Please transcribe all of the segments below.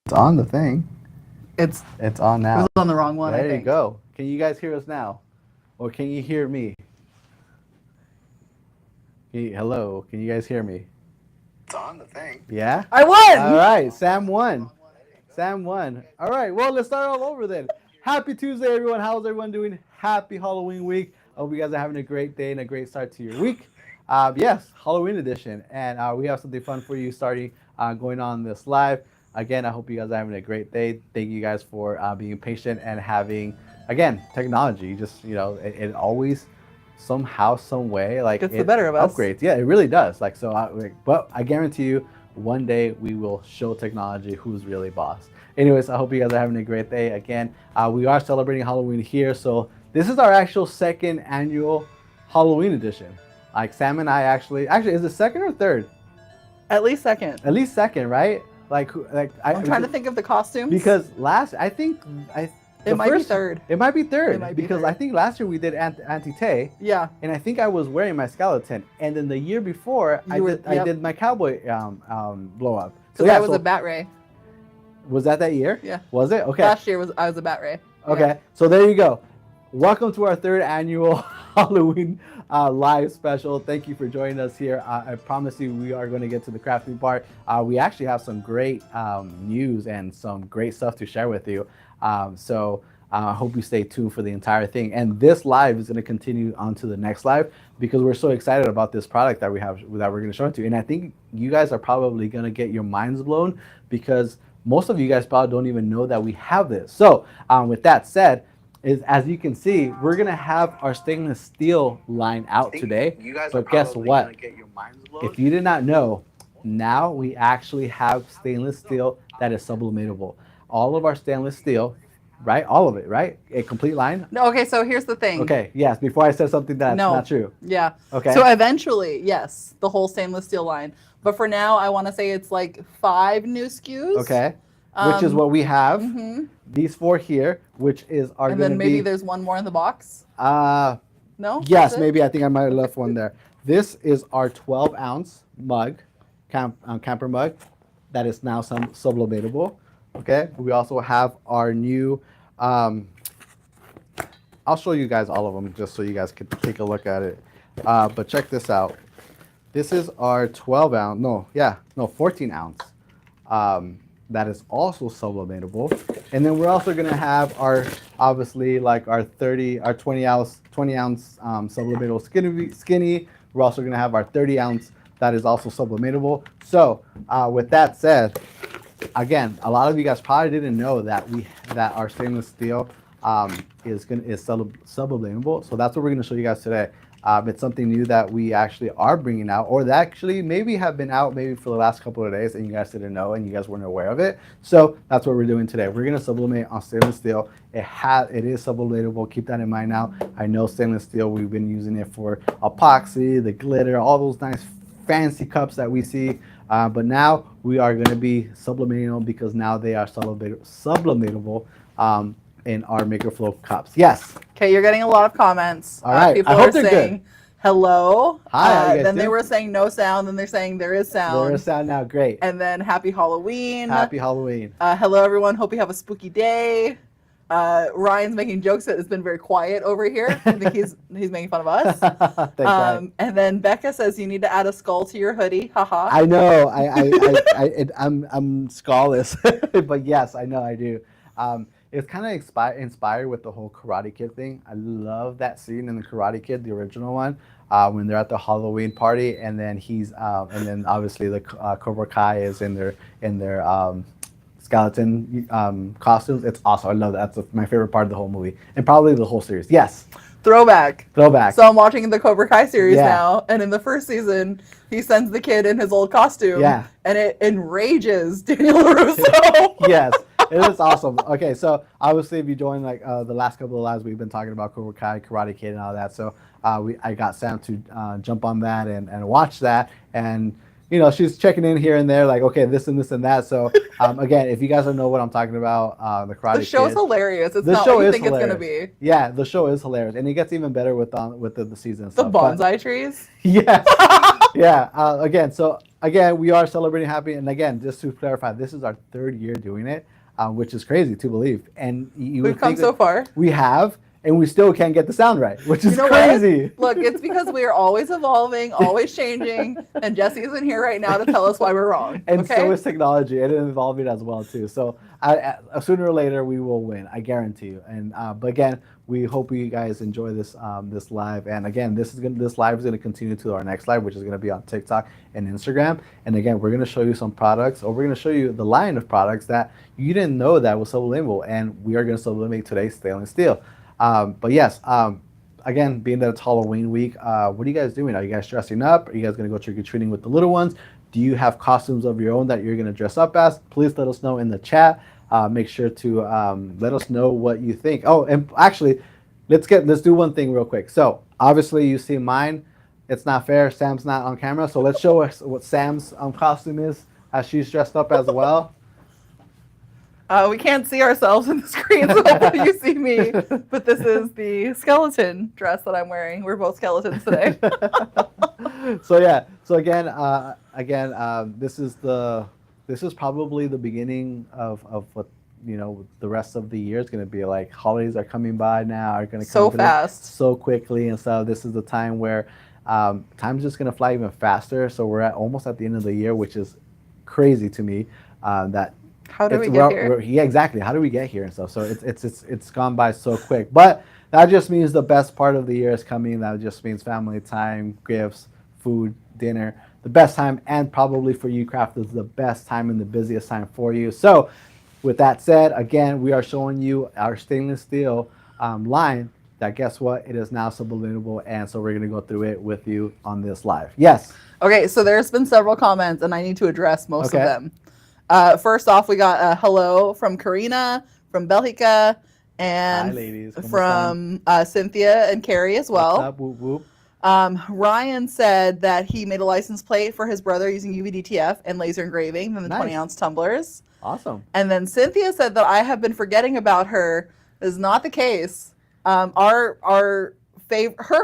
It's on the thing. It's It's on it was now. on the wrong one, I There you think. go. Can you guys hear us now? Or can you hear me? Hello, can you guys hear me? It's on the thing. Yeah? I All won. right, Sam won. Sam won. All right, well, let's start all over then. Happy Tuesday, everyone. How's everyone doing? Happy Halloween week. I hope you guys are having a great day and a great start to your week. Yes, Halloween edition. And we have something fun for you starting going on this live. Again, I hope you guys are having a great day. Thank you guys for being patient and having, again, technology. Just, it always somehow, some way, like Gets the it better of us. upgrades. Yeah, it really does. Like so, but I guarantee you, one day we will show technology who's really boss. Anyways, I hope you guys are having a great day. Again, we are celebrating Halloween here, so this is our actual second annual Halloween edition. Like Sam and I actually is it second or third? At least second. At least second, right? Like I'm trying to think of the costumes. because last I think I It the might be first- third. It might be third It might be because third. I think last year we did Auntie Tay. Yeah. And I think I was wearing my skeleton, and then the year before I Yep. did my cowboy blow up. So yeah, that was a bat ray. was that year? Yeah. Was it? Okay. Last year I was a bat ray. Okay. Yeah. So there you go. Welcome to our third annual Halloween live special. Thank you for joining us here. I promise you we are going to get to the crafting part. We actually have some great news and some great stuff to share with you. So I hope you stay tuned for the entire thing. And this live is going to continue on to the next live because we're so excited about this product that we have that we're going to show it to you. And I think you guys are probably going to get your minds blown because most of you guys probably don't even know that we have this. So with that said, as you can see, we're gonna have our stainless steel line out today. You guys But guess what? Gonna get your minds blown. If you did not know, now we actually have stainless steel that is sublimatable. All of our stainless steel, right? All of it, right? A complete line. No, okay, so here's the thing. Okay, yes. Before I said something that's No. not true. Yeah. Okay. So eventually, yes, the whole stainless steel line. But for now, I want to say it's like 5 new SKUs. Okay. Which is what we have. Mm-hmm. These 4 here, which is are And going to then maybe be. there's one more in the box. No. That's Yes, it? maybe. I think I might have left one there. This is our 12-ounce mug, camper mug, that is now sublimatable. Okay. We also have our new. I'll show you guys all of them just so you guys can take a look at it. But check this out. This is our 12-ounce. 14-ounce. That is also sublimatable. And then we're also gonna have our, obviously, like our 20-ounce sublimatable skinny. We're also gonna have our 30-ounce that is also sublimatable. So with that said, again, a lot of you guys probably didn't know that our stainless steel is sublimatable. So that's what we're gonna show you guys today. It's something new that we actually are bringing out, or that actually maybe have been out maybe for the last couple of days and you guys didn't know and you guys weren't aware of it. So that's what we're doing today. We're gonna sublimate on stainless steel. It is sublimatable. Keep that in mind now. I know stainless steel, we've been using it for epoxy, the glitter, all those nice fancy cups that we see. But now we are gonna be sublimating them because now they are sublimatable in our MakerFlo cups. Yes. Okay, you're getting a lot of comments. All right. People I hope are they're saying hello. Hi, how you guys then they doing? were saying no sound. Then they're saying there is sound. There is sound now. Great. And then happy Halloween. Happy Halloween. Hello, everyone. Hope you have a spooky day. Ryan's making jokes that it's been very quiet over here. I think he's making fun of us. Thanks, Ryan. And then Becca says you need to add a skull to your hoodie. Haha. I know. I'm skallless, but yes, I know I do. It's kind of inspired with the whole Karate Kid thing. I love that scene in the Karate Kid, the original one, when they're at the Halloween party, and then and then obviously the Cobra Kai is in their skeleton costumes. It's awesome. I love that. That's my favorite part of the whole movie, and probably the whole series. Yes. Throwback. So I'm watching the Cobra Kai series Yeah. now, and in the first season, he sends the kid in his old costume, Yeah. and it enrages Daniel LaRusso. Yes, it is awesome. Okay, so obviously, if you join like the last couple of lives, we've been talking about Cobra Kai, Karate Kid, and all that. So I got Sam to jump on that and watch that, and you know, she's checking in here and there, like, okay, this and this and that. So again, if you guys don't know what I'm talking about, the Karate The show's Kid, hilarious. It's the not show what you is think hilarious. it's gonna be. Yeah, the show is hilarious, and it gets even better with the season. And The stuff. But- bonsai trees. Yes. Yeah. Again, we are celebrating happy, and again, just to clarify, this is our 3rd year doing it, which is crazy to believe. And you We've would come think so that far. we have, and we still can't get the sound right, which is You know crazy. what? Look, it's because we are always evolving, always changing, and Jesse isn't here right now to tell us why we're wrong. And okay? so is technology, and it's evolving as well too. So sooner or later we will win, I guarantee you. And but again, we hope you guys enjoy this this live. And again, this live is gonna continue to our next live, which is gonna be on TikTok and Instagram. And again, we're gonna show you some products, or we're gonna show you the line of products that you didn't know that was sublimable, and we are gonna sublimate today, stainless steel. But yes. Again, being that it's Halloween week, what are you guys doing? Are you guys dressing up? Are you guys going to go trick-or-treating with the little ones? Do you have costumes of your own that you're going to dress up as? Please let us know in the chat. Make sure to let us know what you think. Oh, and actually, let's do one thing real quick. So obviously you see mine. It's not fair. Sam's not on camera. So let's show us what Sam's costume is as she's dressed up as well. We can't see ourselves in the screen, so hopefully you see me. But this is the skeleton dress that I'm wearing. We're both skeletons today. So yeah. So again, this is probably the beginning of what the rest of the year is going to be like. Holidays are coming by now. Are going to So come fast. so quickly, and so this is the time where time's just going to fly even faster. So we're almost at the end of the year, which is crazy to me. That How did we get here? Yeah, exactly. How do we get here and stuff? So it's gone by so quick. But that just means the best part of the year is coming. That just means family time, gifts, food, dinner. The best time, and probably for you, crafters, the best time and the busiest time for you. So with that said, again, we are showing you our stainless steel line that, guess what? It is now sublimable, and so we're going to go through it with you on this live. Yes. Okay, so there's been several comments, and I need to address most Okay. of them. First off, we got a hello from Karina, from Belgica, and Hi, ladies. ¿Cómo from Cynthia and Carrie as well. What's up? Whoop, whoop. Ryan said that he made a license plate for his brother using UV-DTF and laser engraving and the Nice. 20-ounce tumblers. Awesome. And then Cynthia said that I have been forgetting about her. That is not the case. Her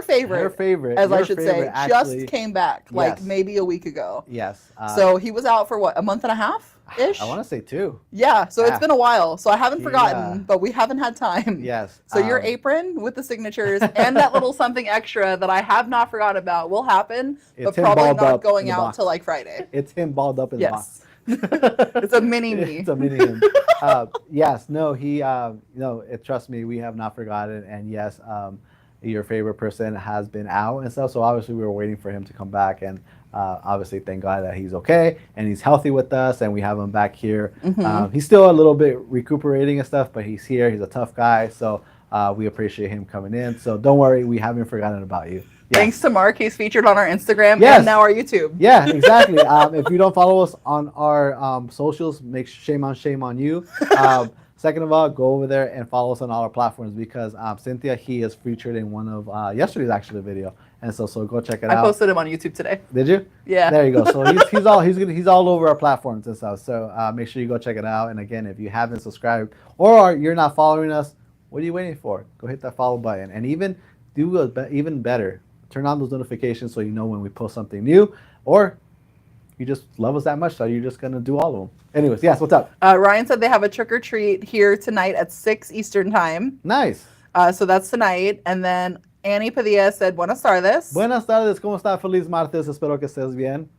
favorite, as your I should say, favorite actually- just came back like Yes. maybe a week ago. Yes. So he was out for what, a month and a half ish? I want to say 2. Yeah, so Yeah. it's been a while. So I haven't Yeah. forgotten, but we haven't had time. Yes. So your apron with the signatures and that little something extra that I have not forgotten about will happen, but It's him probably balled not up going in the out box. till like Friday. It's him balled up in Yes. the box. It's a mini me. It's a mini him. Yes. No. He. Trust me, we have not forgotten. And yes, your favorite person has been out and stuff. So obviously, we were waiting for him to come back, and obviously, thank God that he's okay and he's healthy with us, and we have him back here. He's still a little bit recuperating and stuff, but he's here. He's a tough guy, so we appreciate him coming in. So don't worry, we haven't forgotten about you. Yes. Thanks to Mark, he's featured on our Instagram Yes. and now our YouTube. Yeah, exactly. If you don't follow us on our socials, shame on you. Second of all, go over there and follow us on all our platforms, because Cynthia, he is featured in one of yesterday's actually video, and so go check it I out. posted him on YouTube today. Did you? Yeah. There you go. So he's all over our platforms and stuff. So make sure you go check it out. And again, if you haven't subscribed or you're not following us, what are you waiting for? Go hit that follow button, and even even better, turn on those notifications so you know when we post something new, or you just love us that much so you're just gonna do all of them. Anyways, yes, what's up? Ryan said they have a trick or treat here tonight at 6 Eastern time. Nice. So that's tonight. And then Annie Padilla said, Buenas tardes. Buenas tardes, ¿cómo está? Feliz martes, espero que estés bien.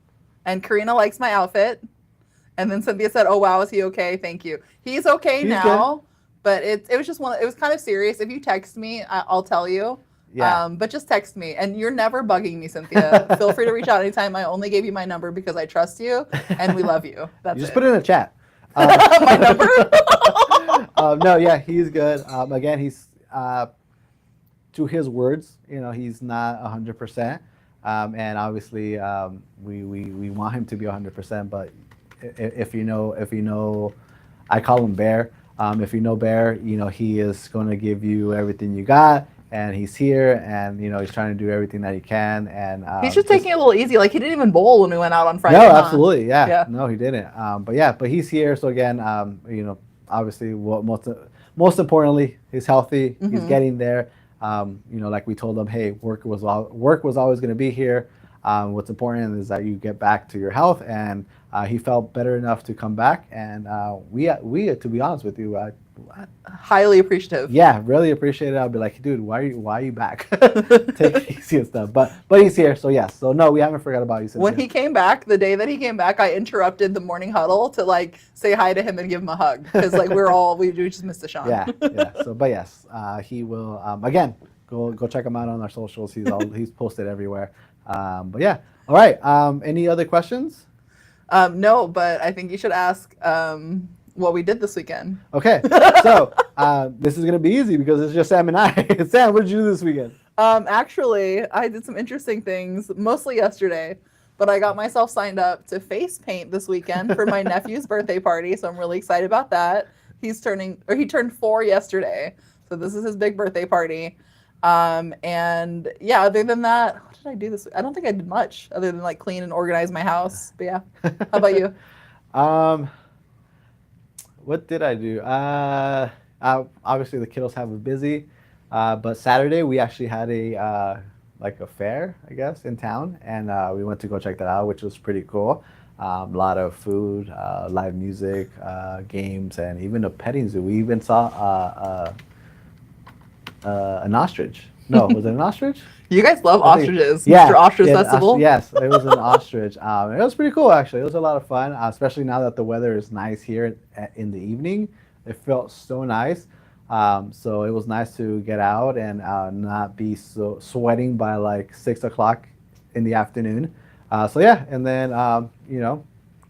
And Karina likes my outfit. And then Cynthia said, oh, wow, is he okay? Thank you. He's okay He's now. But it was just it was kind of serious. If you text me, I'll tell you. Yeah. But just text me. And you're never bugging me, Cynthia. Feel free to reach out anytime. I only gave you my number because I trust you and we love you. That's You just it. put it in the chat. My number? No, yeah, he's good. Again, he's to his words, he's not 100%, and obviously we want him to be 100%. But if you know, I call him Bear. If you know Bear, he is going to give you everything you got, and he's here, and he's trying to do everything that he can, and He's just taking it a little easy. Like he didn't even bowl when we went out on Friday. No, huh? absolutely, yeah. Yeah. No, he didn't. But he's here. So again, obviously, what most importantly, he's healthy. He's Mhm. getting there. Like we told him, hey, work was always going to be here. What's important is that you get back to your health, and he felt better enough to come back. And we, to be honest with you, Highly appreciative. yeah, really appreciate it. I'll be like, dude, why are you back? Take it easy and stuff. But he's here, so yes. So no, we haven't forgot about you. When he came back, the day that he came back, I interrupted the morning huddle to like say hi to him and give him a hug because like we just missed the Sean. Yeah. So, but yes, he will. Again, go check him out on our socials. He's posted everywhere. But yeah, all right. Any other questions? No, but I think you should ask what we did this weekend. Okay, so this is gonna be easy because it's just Sam and I. Sam, what did you do this weekend? Actually, I did some interesting things, mostly yesterday, but I got myself signed up to face paint this weekend for my nephew's birthday party, so I'm really excited about that. He turned 4 yesterday, so this is his big birthday party. And yeah, other than that, what did I do this week? I don't think I did much other than like clean and organize my house. But yeah, how about you? What did I do? Obviously the kiddos have it busy, but Saturday we actually had a fair, I guess, in town, and we went to go check that out, which was pretty cool. A lot of food, live music, games, and even a petting zoo. We even saw an ostrich. No, was it an ostrich? You guys love ostriches. Yeah, Mr. Ostrich yeah, Festival. yes, it was an ostrich. It was pretty cool, actually. It was a lot of fun, especially now that the weather is nice here in the evening. It felt so nice. So it was nice to get out and not be so sweating by like 6 o'clock in the afternoon. So yeah, and then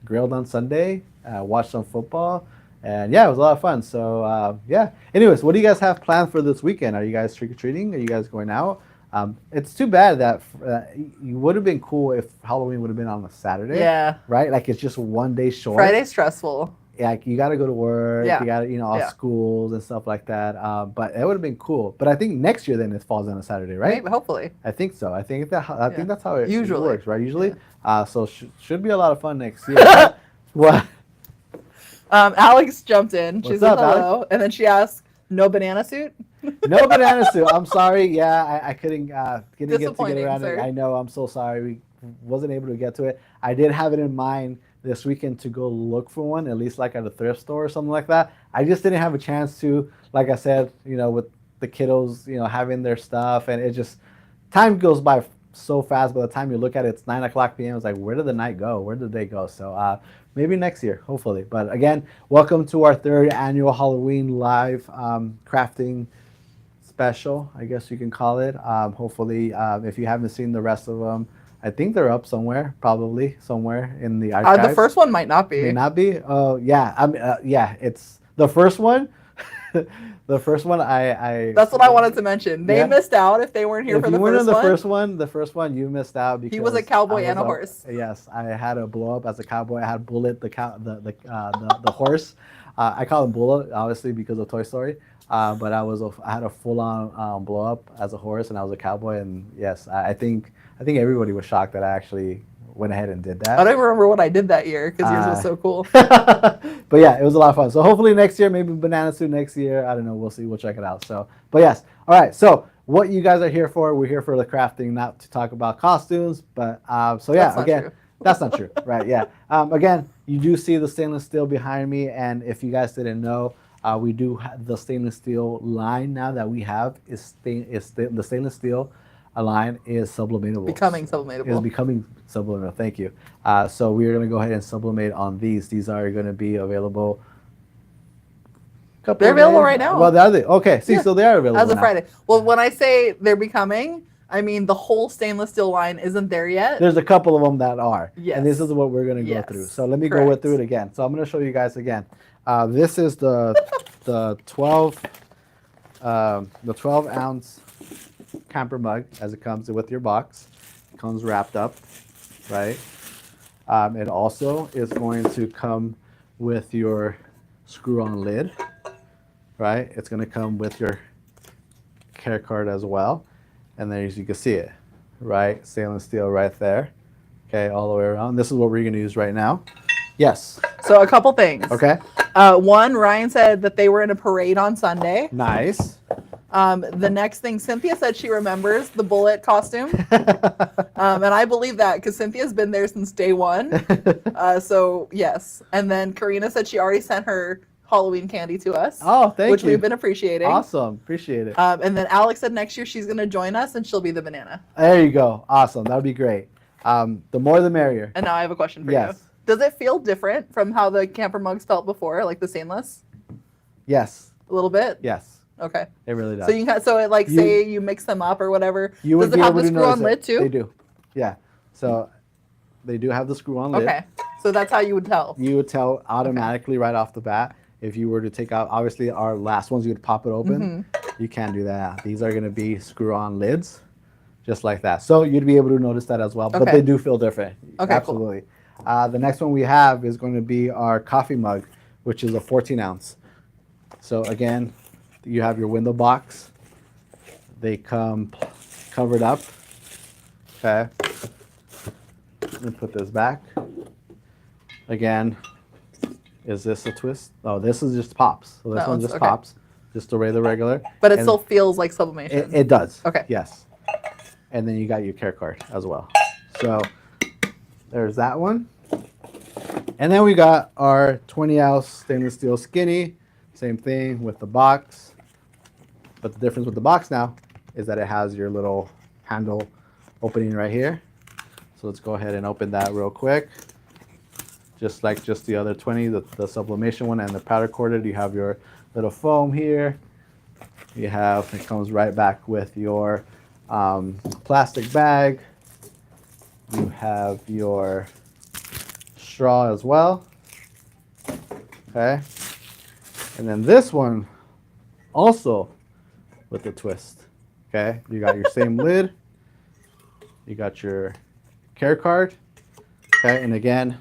grilled on Sunday, watched some football, and yeah, it was a lot of fun. So yeah. Anyways, what do you guys have planned for this weekend? Are you guys trick or treating? Are you guys going out? It's too bad that you would have been cool if Halloween would have been on a Saturday. Yeah. Right? Like it's just one day short. Friday's stressful. Yeah, like you got to go to work. Yeah. You got to, all schools and stuff like that. But it would have been cool. But I think next year then it falls on a Saturday, right? Maybe, hopefully. I think so. I think that's how it Usually works, right? Usually. Yeah. So should be a lot of fun next year. What? Alex jumped in. She What's said up, hello, Alex? and then she asked, "No banana suit?" No banana suit. I'm sorry. Yeah, I couldn't get to get around sir. it. I know. I'm so sorry. We wasn't able to get to it. I did have it in mind this weekend to go look for one, at least like at a thrift store or something like that. I just didn't have a chance to. Like I said, with the kiddos, having their stuff, and it just time goes by so fast. By the time you look at it, it's 9 o'clock p.m. It's like, where did the night go? Where did they go? So maybe next year, hopefully. But again, welcome to our 3rd annual Halloween live crafting special, I guess you can call it. Hopefully, if you haven't seen the rest of them, I think they're up somewhere, probably somewhere in the archives. The first one might not be. May not be. Oh yeah, yeah. It's the first one. The first one, I. That's what I wanted to mention. They Yeah. missed out if they weren't here for the If you weren't first in one. the first one, you missed out because He was a cowboy I and a was horse. Yes, I had a blow up as a cowboy. I had Bullet, the horse. I call him Bullet, obviously because of Toy Story. But I had a full on blow up as a horse, and I was a cowboy. And yes, I think everybody was shocked that I actually went ahead and did that. I don't even remember what I did that year because yours was so cool. But yeah, it was a lot of fun. So hopefully next year, maybe banana suit next year. I don't know. We'll see. We'll check it out. So, but yes. All right. So what you guys are here for? We're here for the crafting, not to talk about costumes. But so yeah, That's not again, true. that's not true, right? Yeah. Again, you do see the stainless steel behind me, and if you guys didn't know, we do have the stainless steel line now that we have the stainless steel line is sublimatable. Becoming sublimatable. Is becoming subliminal. Thank you. So we're going to go ahead and sublimate on these. These are going to be available. They're available right now. Well, are they? Okay. See, Yeah. so they are available As of now. Friday. Well, when I say they're becoming, I mean the whole stainless steel line isn't there yet. There's a couple of them that are. Yes. And this is what we're going to go Yes. through. So let me go Correct. through it again. So I'm going to show you guys again. This is the 12 ounce camper mug as it comes with your box. It comes wrapped up, right? It also is going to come with your screw-on lid, right? It's going to come with your care card as well. And there you can see it, right? Stainless steel right there. Okay, all the way around. This is what we're going to use right now. Yes. So a couple things. Okay. One, Ryan said that they were in a parade on Sunday. Nice. The next thing, Cynthia said she remembers the bullet costume. And I believe that because Cynthia's been there since day one. So, yes. And then Karina said she already sent her Halloween candy to us. Oh, thank you. Which we've been appreciating. Awesome. Appreciate it. And then Alex said next year she's going to join us and she'll be the banana. There you go. Awesome. That would be great. The more the merrier. And now I have a question for Yes. you. Does it feel different from how the camper mugs felt before, like the stainless? Yes. A little bit? Yes. Okay. It really does. So you can say you mix them up or whatever. You would Does it be have able the to screw on notice lid it. too? They do. Yeah. So they do have the screw on lid. Okay. So that's how you would tell. You would tell automatically right off the bat. If you were to take out, obviously our last ones, you would pop it open. You can't do that. These are going to be screw on lids, just like that. So you'd be able to notice that as well. But Okay. they do feel different. Okay, Absolutely. The next one we have is going to be our coffee mug, which is a 14 ounce. So again, you have your window box. They come covered up. Okay. Let me put this back. Again, is this a twist? Oh, this is just pops. So this That one one's just okay. pops, just the regular. But it And still feels like sublimation. it does. Okay. Yes. And then you got your care card as well. So there's that one. And then we got our 20 ounce stainless steel skinny. Same thing with the box. But the difference with the box now is that it has your little handle opening right here. So let's go ahead and open that real quick. Just like just the other 20, the sublimation one and the powder coated, you have your little foam here. You have, it comes right back with your plastic bag. You have your straw as well. Okay. And then this one also with the twist. Okay. You got your same lid. You got your care card. Okay. And again,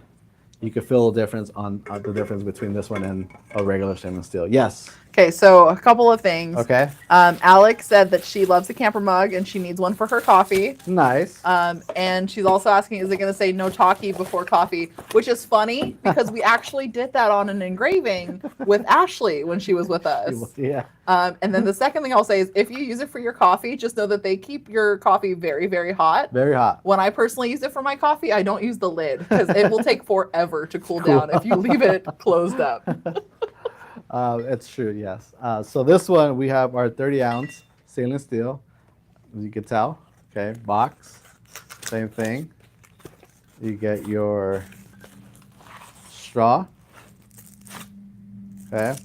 you can feel the difference on the difference between this one and a regular stainless steel. Yes. Okay, so a couple of things. Okay. Alex said that she loves a camper mug and she needs one for her coffee. Nice. And she's also asking, is it going to say no talkie before coffee? Which is funny because we actually did that on an engraving with Ashley when she was with us. Yeah. And then the second thing I'll say is if you use it for your coffee, just know that they keep your coffee very, very hot. Very hot. When I personally use it for my coffee, I don't use the lid because it will take forever to cool down if you leave it closed up. It's true, yes. So this one, we have our 30 ounce stainless steel, as you can tell. Okay, box, same thing. You get your straw. Okay.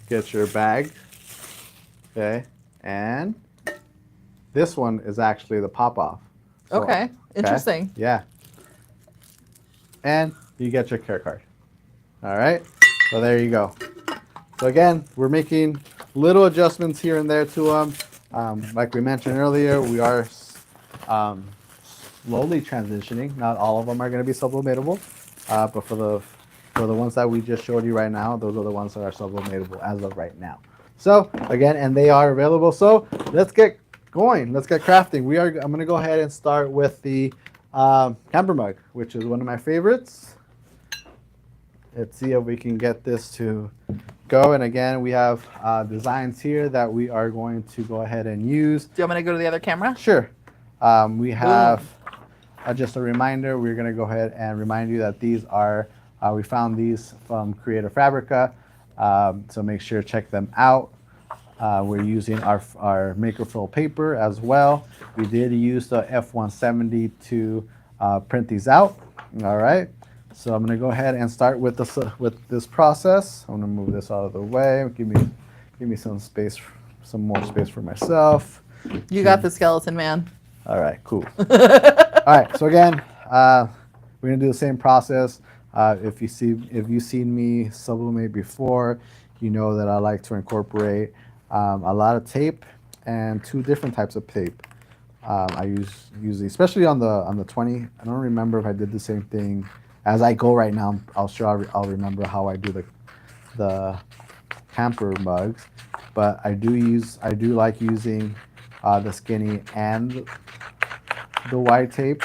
Get your bag. Okay. And this one is actually the pop-off. So, Okay, interesting. Yeah. And you get your care card. All right. So there you go. So again, we're making little adjustments here and there to them. Like we mentioned earlier, we are slowly transitioning. Not all of them are going to be sublimatable, but for the ones that we just showed you right now, those are the ones that are sublimatable as of right now. So again, and they are available. So let's get going. Let's get crafting. I'm going to go ahead and start with the camper mug, which is one of my favorites. Let's see if we can get this to go. And again, we have designs here that we are going to go ahead and use. Do you want me to go to the other camera? Sure. We have just a reminder. We're going to go ahead and remind you that these are, we found these from Creator Fabrica. So make sure to check them out. We're using our MakerFlo paper as well. We did use the F170 to print these out. All right. So I'm going to go ahead and start with this process. I'm going to move this out of the way. Give me some space, some more space for myself. You got the skeleton, man. All right, cool. All right, so again, we're going to do the same process. If you've seen me sublimate before, you know that I like to incorporate a lot of tape and two different types of tape. I use usually, especially on the 20. I don't remember if I did the same thing. As I go right now, I'll remember how I do the camper mugs. but I do like using the skinny and the wide tape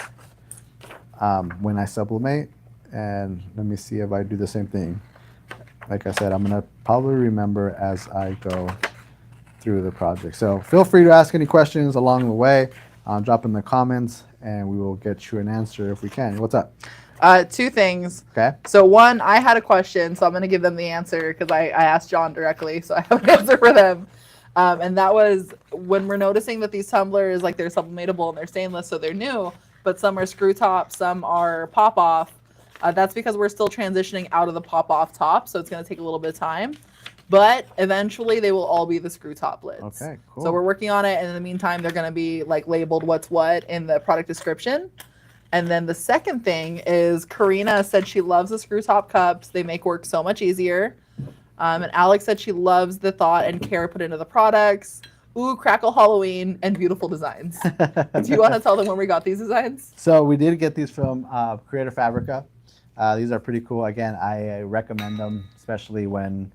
when I sublimate. And let me see if I do the same thing. Like I said, I'm gonna probably remember as I go through the project. So feel free to ask any questions along the way. Drop in the comments and we will get you an answer if we can. What's up? Two things. Okay. So one, I had a question, so I'm going to give them the answer because I asked John directly, so I have an answer for them. And that was when we're noticing that these tumblers, like they're sublimatable and they're stainless, so they're new, but some are screw top, some are pop off. That's because we're still transitioning out of the pop off top, so it's going to take a little bit of time. But eventually they will all be the screw top lids. Okay, cool. So we're working on it, and in the meantime, they're going to be like labeled what's what in the product description. And then the second thing is Karina said she loves the screw top cups. They make work so much easier. And Alex said she loves the thought and care put into the products. Ooh, Crackle Halloween and beautiful designs. Do you want to tell them where we got these designs? So we did get these from Creator Fabrica. These are pretty cool. Again, I recommend them, especially when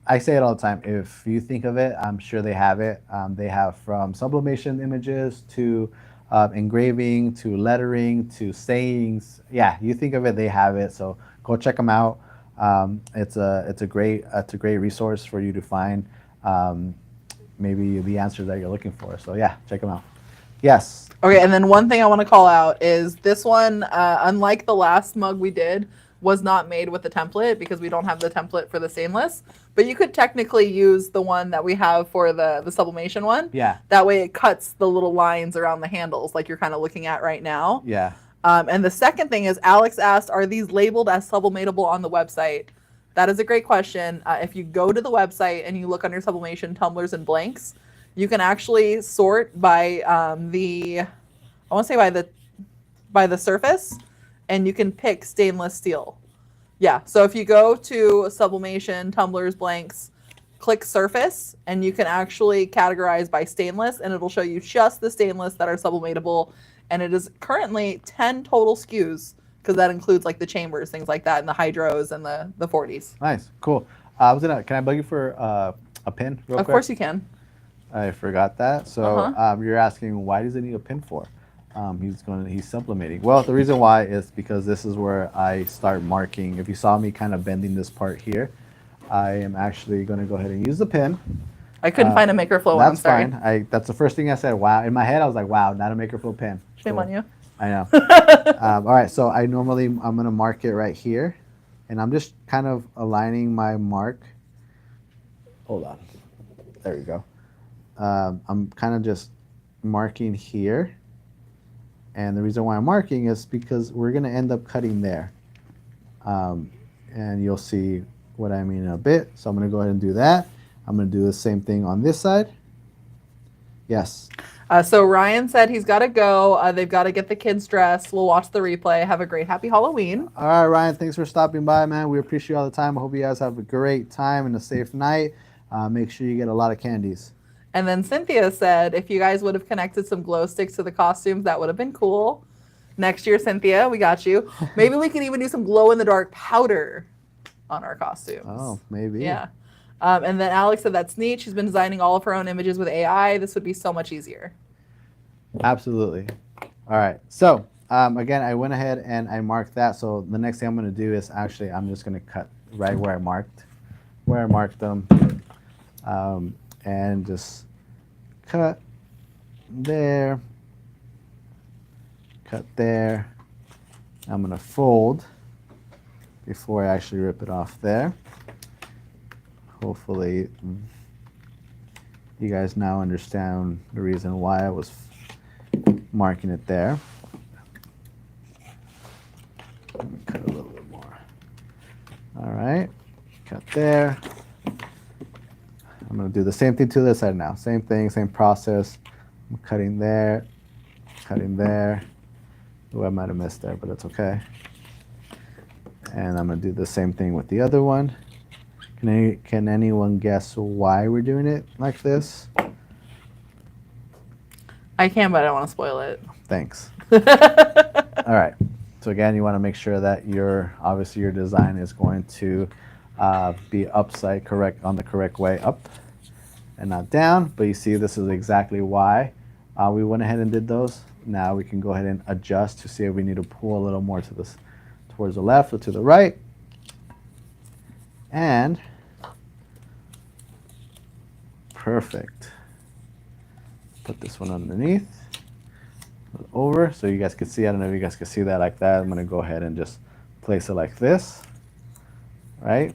I say it all the time. If you think of it, I'm sure they have it. They have from sublimation images to engraving to lettering to sayings. Yeah, you think of it, they have it. So go check them out. It's a great resource for you to find maybe the answers that you're looking for. So yeah, check them out. Yes. Okay, and then one thing I want to call out is this one, unlike the last mug we did, was not made with the template because we don't have the template for the stainless. But you could technically use the one that we have for the sublimation one. Yeah. That way it cuts the little lines around the handles like you're kind of looking at right now. Yeah. And the second thing is Alex asked, are these labeled as sublimatable on the website? That is a great question. If you go to the website and you look under sublimation, tumblers, and blanks, you can actually sort by by the surface, and you can pick stainless steel. Yeah, so if you go to sublimation, tumblers, blanks, click surface, and you can actually categorize by stainless, and it'll show you just the stainless that are sublimatable. And it is currently 10 total SKUs, because that includes like the chambers, things like that, and the hydros and the 40s. Nice, cool. Can I bug you for a pin real quick? Of course you can. I forgot that. So you're asking, why does it need a pin for? He's sublimating. Well, the reason why is because this is where I start marking. If you saw me kind of bending this part here, I am actually going to go ahead and use the pin. I couldn't find a MakerFlo one. That's fine. That's the first thing I said. Wow. In my head, I was like, wow, not a MakerFlo pin. Shame on you. I know. All right. So I'm going to mark it right here. And I'm just kind of aligning my mark. Hold on. There we go. I'm kind of just marking here. And the reason why I'm marking is because we're going to end up cutting there. And you'll see what I mean in a bit. So I'm going to go ahead and do that. I'm going to do the same thing on this side. Yes. So Ryan said he's got to go. They've got to get the kids dressed. We'll watch the replay. Have a great happy Halloween. All right, Ryan. Thanks for stopping by, man. We appreciate all the time. I hope you guys have a great time and a safe night. Make sure you get a lot of candies. And then Cynthia said, if you guys would have connected some glow sticks to the costumes, that would have been cool. Next year, Cynthia, we got you. Maybe we could even do some glow-in-the-dark powder on our costumes. Oh, maybe. Yeah. And then Alex said that's neat. She's been designing all of her own images with AI. This would be so much easier. Absolutely. All right. So, again, I went ahead and I marked that. So the next thing I'm going to do is actually I'm just going to cut right where I marked them. And just cut there, cut there. I'm going to fold before I actually rip it off there. Hopefully you guys now understand the reason why I was marking it there. Let me cut a little bit more. All right, cut there. I'm going to do the same thing to this side now. Same thing, same process. I'm cutting there, cutting there. Oh, I might have missed there, but that's okay. And I'm going to do the same thing with the other one. Can anyone guess why we're doing it like this? I can, but I don't want to spoil it. Thanks. All right. So again, you want to make sure that obviously your design is going to be upside correct on the correct way up. and not down. But you see, this is exactly why we went ahead and did those. Now we can go ahead and adjust to see if we need to pull a little more to this, towards the left or to the right. And perfect. Put this one underneath, over, so you guys can see. I don't know if you guys can see that like that. I'm gonna go ahead and just place it like this, right?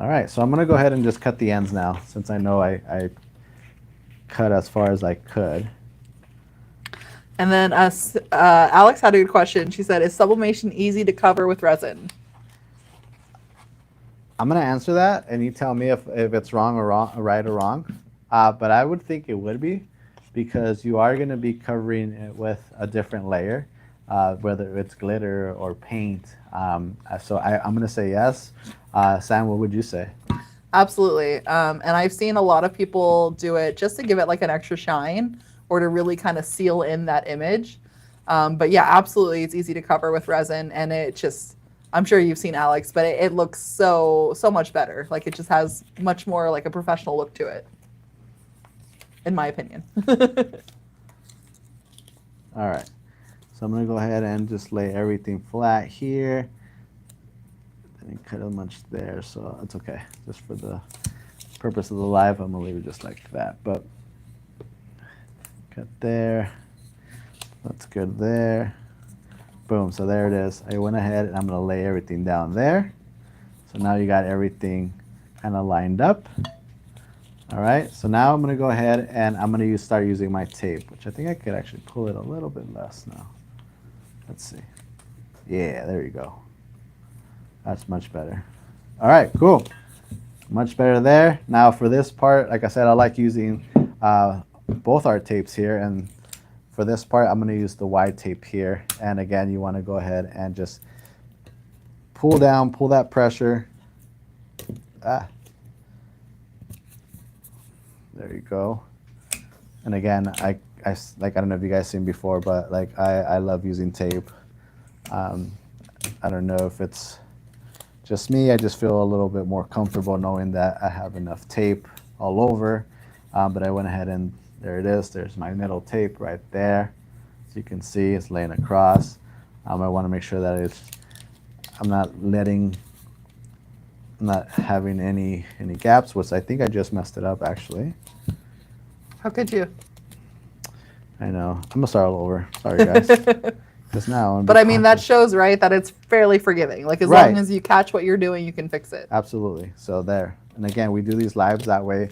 All right, so I'm gonna go ahead and just cut the ends now, since I know I cut as far as I could. And then Alex had a good question. She said, is sublimation easy to cover with resin? I'm gonna answer that, and you tell me if it's wrong or right or wrong. But I would think it would be, because you are gonna be covering it with a different layer, whether it's glitter or paint. So I'm gonna say yes. Sam, what would you say? Absolutely. And I've seen a lot of people do it just to give it like an extra shine or to really kind of seal in that image. But yeah, absolutely. It's easy to cover with resin, and it just, I'm sure you've seen Alex, but it looks so much better. Like it just has much more like a professional look to it, in my opinion. All right. So I'm gonna go ahead and just lay everything flat here. Didn't cut as much there, so it's okay. Just for the purpose of the live, I'm gonna leave it just like that. But cut there. That's good there. Boom. So there it is. I went ahead and I'm gonna lay everything down there. So now you got everything kind of lined up. All right. So now I'm gonna go ahead and I'm gonna start using my tape, which I think I could actually pull it a little bit less now. Let's see. Yeah, there you go. That's much better. All right, cool. Much better there. Now for this part, like I said, I like using both our tapes here. And for this part, I'm going to use the wide tape here. And again, you want to go ahead and just pull down, pull that pressure. There you go. And again, I don't know if you guys seen before, but like I love using tape. I don't know if it's just me. I just feel a little bit more comfortable knowing that I have enough tape all over. But I went ahead and there it is. There's my middle tape right there. As you can see, it's laying across. I want to make sure that I'm not having any gaps, which I think I just messed it up actually. How could you? I know. I'm gonna start all over. Sorry, guys. Because now. But I mean, that shows, right, that it's fairly forgiving. Like as Right. long as you catch what you're doing, you can fix it. Absolutely. So there. And again, we do these lives that way.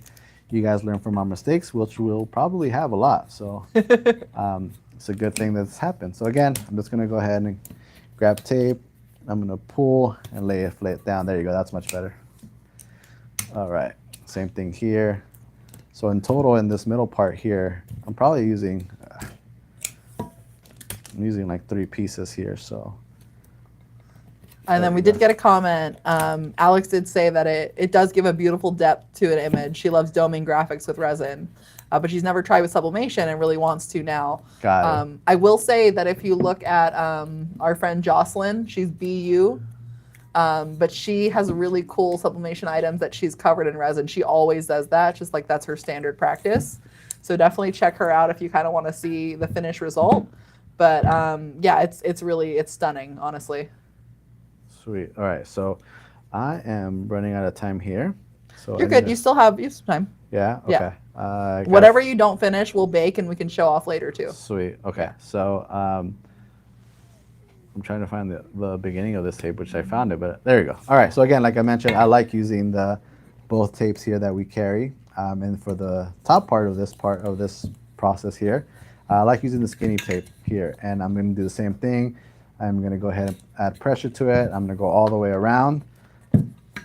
You guys learn from our mistakes, which we'll probably have a lot. So it's a good thing that's happened. So again, I'm just gonna go ahead and grab tape. I'm gonna pull and lay it down. There you go. That's much better. All right. Same thing here. So in total, in this middle part here, I'm probably using like 3 pieces here. So. And then we did get a comment. Alex did say that it does give a beautiful depth to an image. She loves doming graphics with resin, but she's never tried with sublimation and really wants to now. Got it. I will say that if you look at our friend Jocelyn, she's BU, but she has really cool sublimation items that she's covered in resin. She always does that, just like that's her standard practice. So definitely check her out if you kind of want to see the finished result. But yeah, it's stunning, honestly. Sweet. All right. So I am running out of time here. So You're good. You still have some time. Yeah. Okay. Yeah. Whatever you don't finish, we'll bake and we can show off later too. Sweet. Okay. So I'm trying to find the beginning of this tape, which I found it, but there you go. All right. So again, like I mentioned, I like using both tapes here that we carry. And for the top part of this process here, I like using the skinny tape here. And I'm going to do the same thing. I'm going to go ahead and add pressure to it. I'm going to go all the way around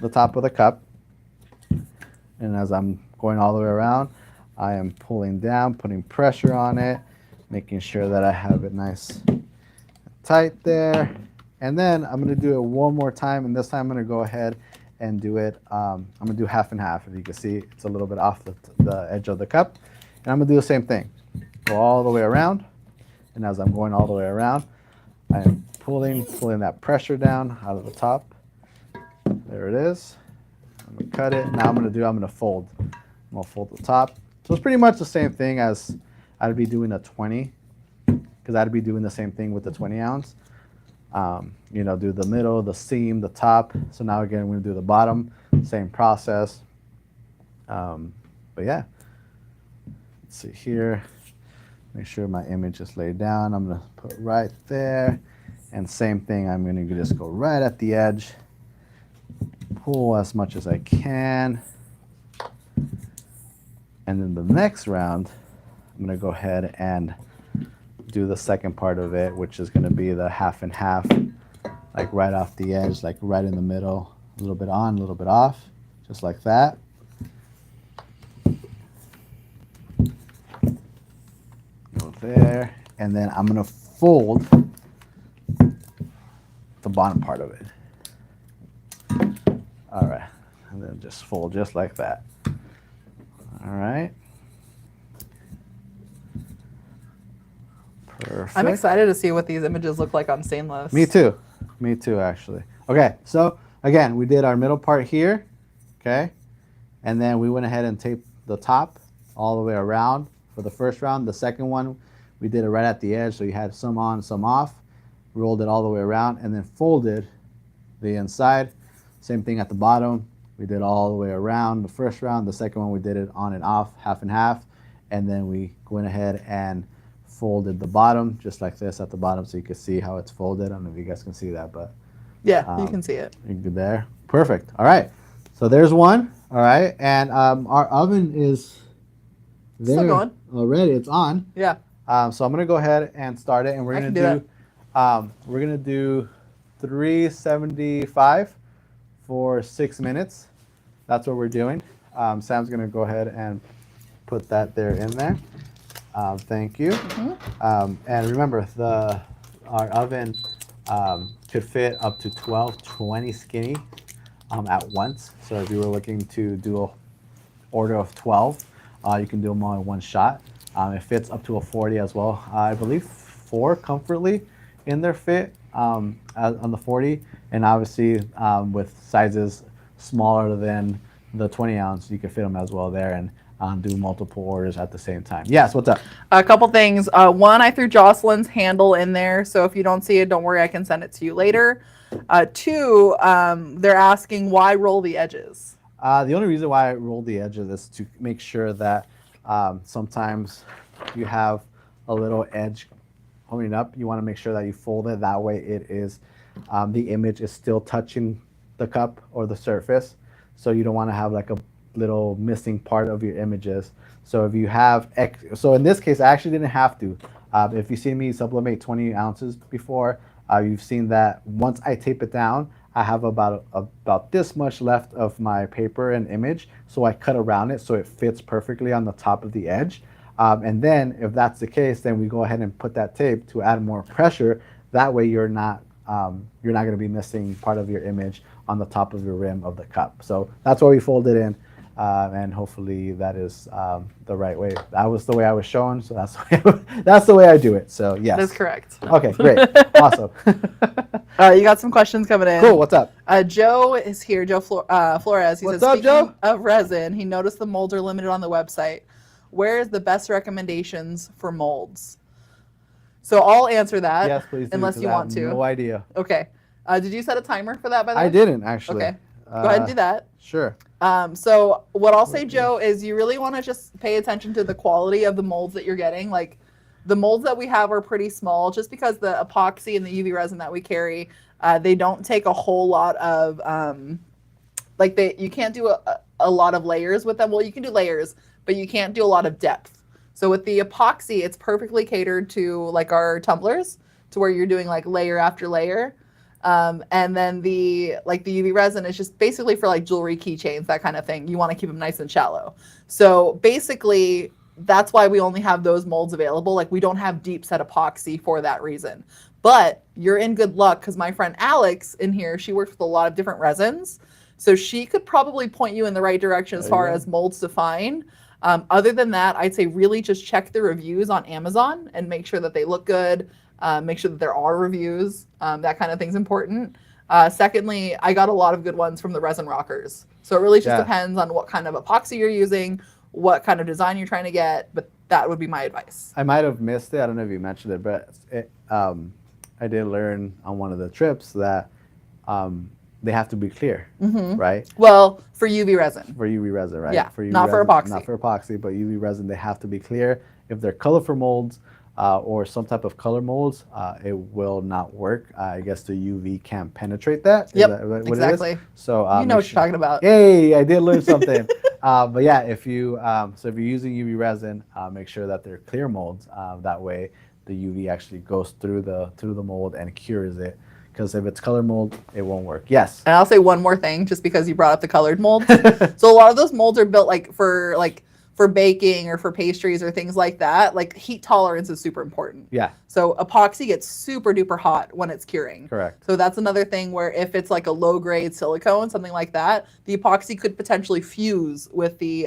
the top of the cup. And as I'm going all the way around, I am pulling down, putting pressure on it, making sure that I have it nice and tight there. And then I'm going to do it one more time. And this time I'm going to go ahead and do it. I'm going to do half and half. If you can see, it's a little bit off the edge of the cup. And I'm going to do the same thing. Go all the way around. And as I'm going all the way around, I am pulling that pressure down out of the top. There it is. I'm gonna cut it. Now I'm gonna fold. I'm gonna fold the top. So it's pretty much the same thing as I'd be doing a 20, because I'd be doing the same thing with the 20 ounce. You know, do the middle, the seam, the top. So now again, we're gonna do the bottom, same process. But yeah, let's see here. Make sure my image is laid down. I'm gonna put right there. And same thing, I'm gonna just go right at the edge, pull as much as I can. And then the next round, I'm gonna go ahead and do the second part of it, which is gonna be the half and half, like right off the edge, like right in the middle, a little bit on, a little bit off, just like that. Go there, and then I'm gonna fold the bottom part of it. All right, and then just fold just like that. All right. Perfect. I'm excited to see what these images look like on stainless. Me too. Me too, actually. Okay, so again, we did our middle part here, okay? And then we went ahead and taped the top all the way around for the first round. The second one, we did it right at the edge, so you had some on, some off. Rolled it all the way around, and then folded the inside. Same thing at the bottom. We did all the way around the first round. The second one, we did it on and off, half and half. And then we went ahead and folded the bottom, just like this at the bottom, so you can see how it's folded. I don't know if you guys can see that, but yeah, you can see it. you can there. Perfect. All right. So there's one. All right. And our oven is there Still going. already. It's on. Yeah. So I'm gonna go ahead and start it, and we're I gonna can do we're gonna do 375 for 6 minutes. That's what we're doing. Sam's gonna go ahead and put that there in there. Thank you. And remember, our oven could fit up to 20 skinny at once. So if you were looking to do an order of 12, you can do them all in one shot. It fits up to a 40 as well. I believe 4 comfortably in their fit on the 40, and obviously with sizes smaller than the 20 ounce, you can fit them as well there and do multiple orders at the same time. Yes, what's up? A couple things. One, I threw Jocelyn's handle in there, so if you don't see it, don't worry, I can send it to you later. Two, they're asking why roll the edges. The only reason why I roll the edges is to make sure that sometimes you have a little edge coming up. You want to make sure that you fold it. That way it is, the image is still touching the cup or the surface. So you don't want to have like a little missing part of your images. So if you have, so in this case, I actually didn't have to. If you've seen me sublimate 20 ounces before, you've seen that once I tape it down, I have about this much left of my paper and image. So I cut around it so it fits perfectly on the top of the edge. And then if that's the case, then we go ahead and put that tape to add more pressure. That way you're not going to be missing part of your image on the top of your rim of the cup. So that's why we fold it in. And hopefully that is the right way. That was the way I was shown, so that's the way I do it. So yes, That's correct. Okay, great, awesome. You got some questions coming in. Cool. What's up? Joe is here. Joe Flores. He What's says, up, Joe? speaking of resin, he noticed the molds are limited on the website. Where is the best recommendations for molds? So I'll answer that. Yes, please. Unless you want to. No idea. Okay. Did you set a timer for that, by the way? I didn't actually. Okay. Go ahead and do that. Sure. So what I'll say, Joe, is you really want to just pay attention to the quality of the molds that you're getting. Like the molds that we have are pretty small, just because the epoxy and the UV resin that we carry, they don't take a whole lot of, you can't do a lot of layers with them. Well, you can do layers, but you can't do a lot of depth. So with the epoxy, it's perfectly catered to like our tumblers, to where you're doing like layer after layer. And then the UV resin is just basically for like jewelry, keychains, that kind of thing. You want to keep them nice and shallow. So basically that's why we only have those molds available. Like we don't have deep set epoxy for that reason, but you're in good luck because my friend Alex in here, she works with a lot of different resins. So she could probably point you in the right direction as far as molds to find. Other than that, I'd say really just check the reviews on Amazon and make sure that they look good. Make sure that there are reviews. That kind of thing's important. Secondly, I got a lot of good ones from the resin rockers. So it really just Yeah. depends on what kind of epoxy you're using, what kind of design you're trying to get, but that would be my advice. I might have missed it. I don't know if you mentioned it, but I did learn on one of the trips that they have to be clear, right? Well, for UV resin. For UV resin, right? Yeah, For UV not for resin, epoxy. Not for epoxy, but UV resin, they have to be clear. If they're colorful molds or some type of color molds, it will not work. I guess the UV can't penetrate that. Is Yep, that what exactly. It is? So You know make what you're talking about. Hey, I did learn something. But yeah, if you're using UV resin, make sure that they're clear molds. That way, the UV actually goes through the mold and cures it. Because if it's color mold, it won't work. Yes. And I'll say one more thing, just because you brought up the colored molds. So a lot of those molds are built for baking or for pastries or things like that. Like heat tolerance is super important. Yeah. So epoxy gets super duper hot when it's curing. Correct. So that's another thing where if it's like a low grade silicone, something like that, the epoxy could potentially fuse with the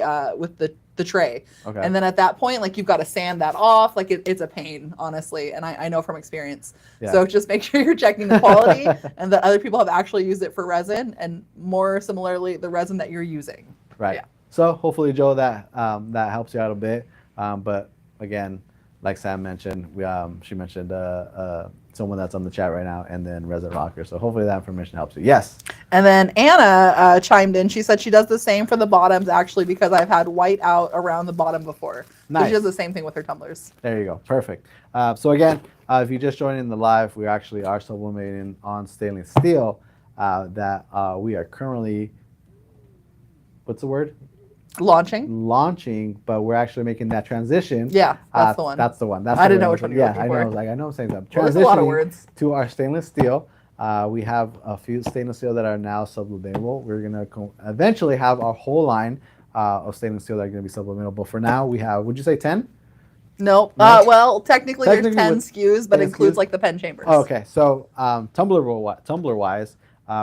tray. Okay. And then at that point, like you've got to sand that off. Like it's a pain, honestly. And I know from experience. Yeah. So just make sure you're checking the quality and that other people have actually used it for resin and more similarly, the resin that you're using. Right. Yeah. So hopefully, Joe, that helps you out a bit. But again, like Sam mentioned, she mentioned someone that's on the chat right now, and then Resin Rocker. So hopefully that information helps you. Yes. And then Anna chimed in. She said she does the same for the bottoms, actually, because I've had white out around the bottom before. Nice. So she does the same thing with her tumblers. There you go. Perfect. So again, if you just joined in the live, we actually are sublimating on stainless steel that we are currently, what's the word? Launching. But we're actually making that transition. Yeah, that's the one. That's the one. That's I the didn't know word. which one you were Yeah, looking I for. know. I was like, I know I'm saying something. Well, there's a lot of Transitioning words. to our stainless steel. We have a few stainless steel that are now sublimatable. We're going to eventually have our whole line of stainless steel that are going to be sublimatable. For now, we have, would you say 10? Nope. No? Well, technically there's Technically 10 with SKUs, but 10 includes SKUs? like the pen chambers. Oh, okay. So tumbler-wise,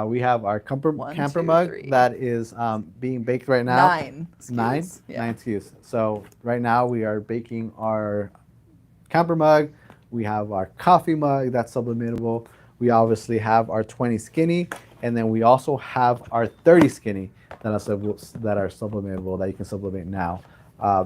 we have our camper 1, 2, mug 3. that is being baked right now. 9 SKUs. Nine SKUs. So right now we are baking our camper mug. We have our coffee mug that's sublimatable. We obviously have our 20 skinny, and then we also have our 30 skinny that are sublimatable that you can sublimate now.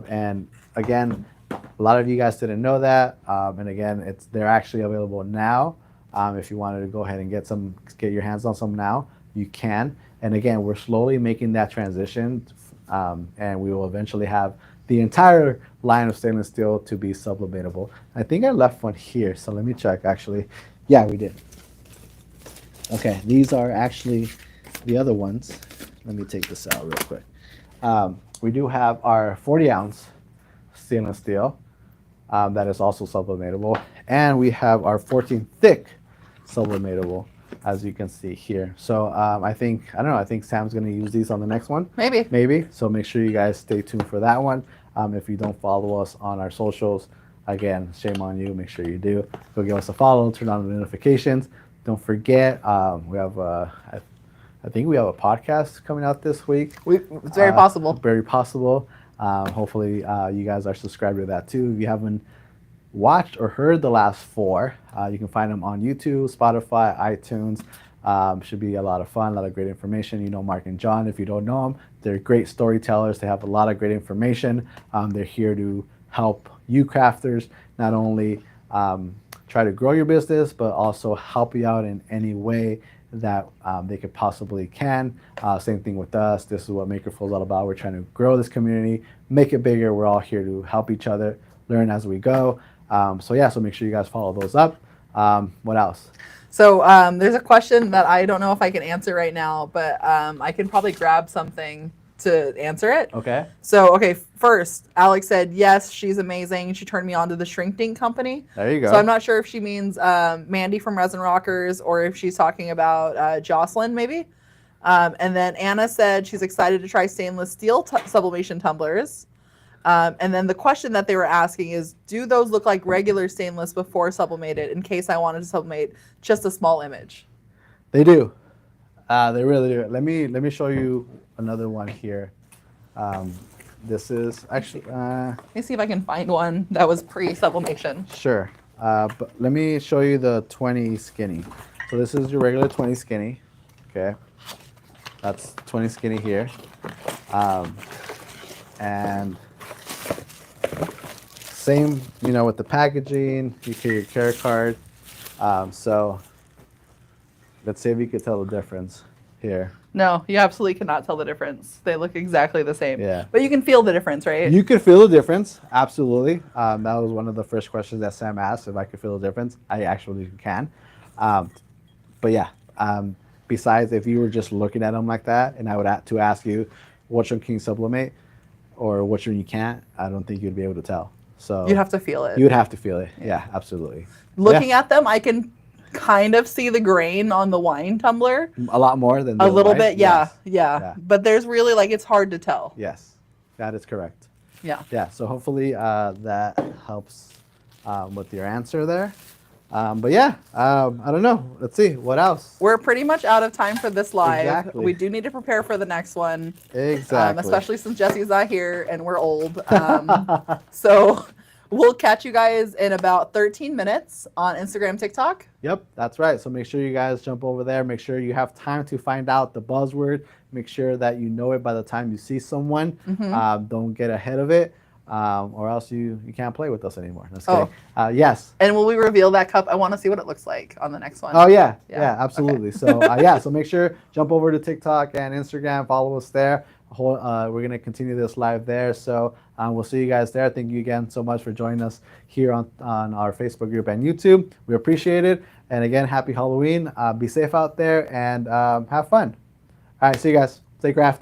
And again, a lot of you guys didn't know that. And again, they're actually available now. If you wanted to go ahead and get your hands on some now, you can. And again, we're slowly making that transition, and we will eventually have the entire line of stainless steel to be sublimatable. I think I left one here, so let me check. Actually, yeah, we did. Okay, these are actually the other ones. Let me take this out real quick. We do have our 40-ounce stainless steel that is also sublimatable, and we have our 14 thick sublimatable, as you can see here. So I think Sam's going to use these on the next one. Maybe. So make sure you guys stay tuned for that one. If you don't follow us on our socials, again, shame on you. Make sure you do. Go give us a follow. Turn on the notifications. Don't forget, we have I think we have a podcast coming out this week. It's very possible. Very possible. Hopefully, you guys are subscribed to that too. If you haven't watched or heard the last 4, you can find them on YouTube, Spotify, iTunes. Should be a lot of fun, a lot of great information. You know Mark and John. If you don't know them, they're great storytellers. They have a lot of great information. They're here to help you crafters not only try to grow your business, but also help you out in any way that they could possibly can. Same thing with us. This is what MakerFlo is all about. We're trying to grow this community, make it bigger. We're all here to help each other, learn as we go. So make sure you guys follow those up. What else? So there's a question that I don't know if I can answer right now, but I can probably grab something to answer it. Okay. So, first, Alex said, yes, she's amazing. She turned me on to the shrinking company. There you go. So I'm not sure if she means Mandy from Resin Rockers or if she's talking about Jocelyn, maybe. And then Anna said she's excited to try stainless steel sublimation tumblers. And then the question that they were asking is, do those look like regular stainless before sublimated in case I wanted to sublimate just a small image? They do. They really do. Let me show you another one here. This is actually Let me see if I can find one that was pre-sublimation. sure. But let me show you the 20 skinny. So this is your regular 20 skinny. Okay. That's 20 skinny here. And same, with the packaging, you get your care card. So let's see if you could tell the difference here. No, you absolutely cannot tell the difference. They look exactly the same. Yeah. But you can feel the difference, right? You could feel the difference, absolutely. That was one of the first questions that Sam asked, if I could feel the difference. I actually can. But yeah, besides, if you were just looking at them like that, and I would to ask you, which one can you sublimate, or which one you can't, I don't think you'd be able to tell. So You'd have to feel it. You would have to feel it. Yeah, absolutely. Looking at them, I can kind of see the grain on the wine tumbler. A lot more than A little wine? bit, yeah, Yes. yeah. But there's really it's hard to tell. Yes, that is correct. Yeah. Yeah, so hopefully that helps with your answer there. But yeah, I don't know. Let's see, what else? We're pretty much out of time for this live. Exactly. We do need to prepare for the next one. Exactly. Especially since Jesse's not here and we're old. So we'll catch you guys in about 13 minutes on Instagram, TikTok. Yep, that's right. So make sure you guys jump over there. Make sure you have time to find out the buzzword. Make sure that you know it by the time you see someone. Don't get ahead of it. Or else you can't play with us anymore. Just kidding. Yes. And will we reveal that cup? I want to see what it looks like on the next one. Oh yeah, Yeah. absolutely. Okay. So yeah, so make sure jump over to TikTok and Instagram, follow us there. We're gonna continue this live there. So we'll see you guys there. Thank you again so much for joining us here on our Facebook group and YouTube. We appreciate it. And again, happy Halloween. Be safe out there and have fun. All right, see you guys. Stay crafty.